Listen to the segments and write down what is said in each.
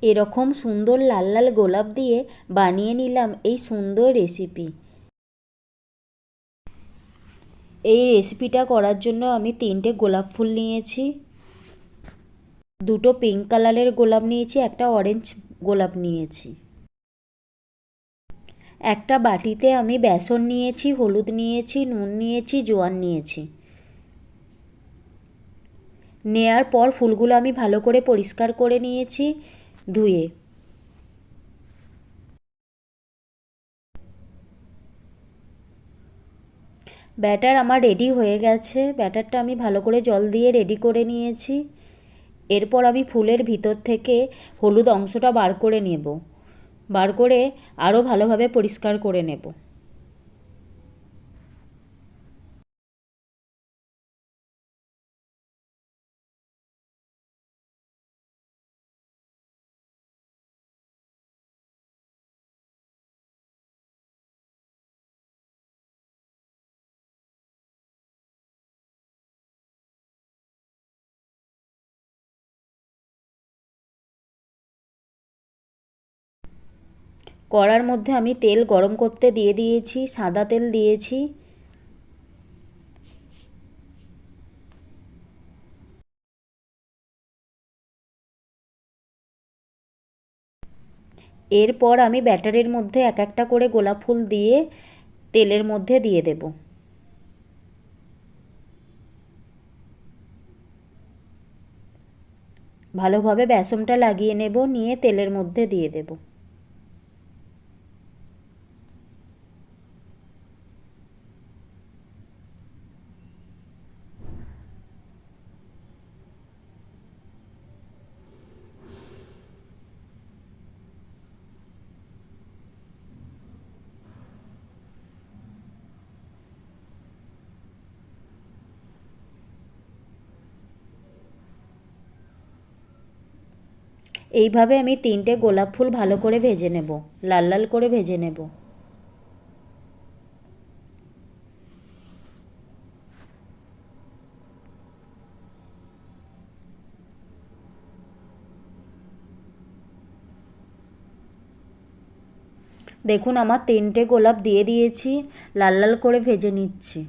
এরকম সুন্দর লাল লাল গোলাপ দিয়ে বানিয়ে নিলাম এই সুন্দর রেসিপি। এই রেসিপিটা করার জন্য আমি 3টে গোলাপ ফুল নিয়েছি, 2টো পিঙ্ক কালারের গোলাপ নিয়েছি, একটা অরেঞ্জ গোলাপ নিয়েছি। একটা বাটিতে আমি বেসন নিয়েছি, হলুদ নিয়েছি, নুন নিয়েছি, জোয়ান নিয়েছি। নেয়ার পর ফুলগুলো আমি ভালো করে পরিষ্কার করে নিয়েছি ধুয়ে। ব্যাটার আমার রেডি হয়ে গেছে। ব্যাটারটা আমি ভালো করে জল দিয়ে রেডি করে নিয়েছি। এরপর আমি ফুলের ভিতর থেকে হলুদ অংশটা বার করে নেব, বার করে আরও ভালোভাবে পরিষ্কার করে নেব। কড়ার মধ্যে আমি তেল গরম করতে দিয়ে দিয়েছি, সাদা তেল দিয়েছি। এরপর আমি ব্যাটারের মধ্যে এক একটা করে গোলাপ ফুল দিয়ে তেলের মধ্যে দিয়ে দেব। ভালোভাবে বেসনটা লাগিয়ে নেব, নিয়ে তেলের মধ্যে দিয়ে দেব। এইভাবে আমি 3টে গোলাপ ফুল ভালো করে ভেজে নেব, লাল লাল করে ভেজে নেব। দেখুন আমার 3টে গোলাপ দিয়ে দিয়েছি, লাল লাল করে ভেজে নিচ্ছি।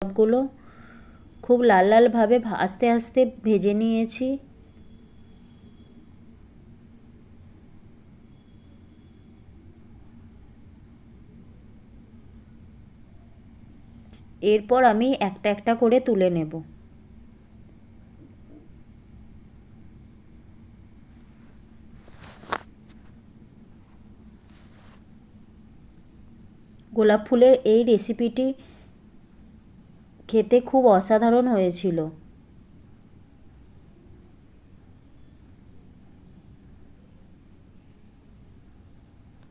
গোলাপগুলো খুব লাল লালভাবে আস্তে আস্তে ভেজে নিয়েছি। এরপর আমি একটা একটা করে তুলে নেব। গোলাপ ফুলের এই রেসিপিটি খেতে খুব অসাধারণ হয়েছিল।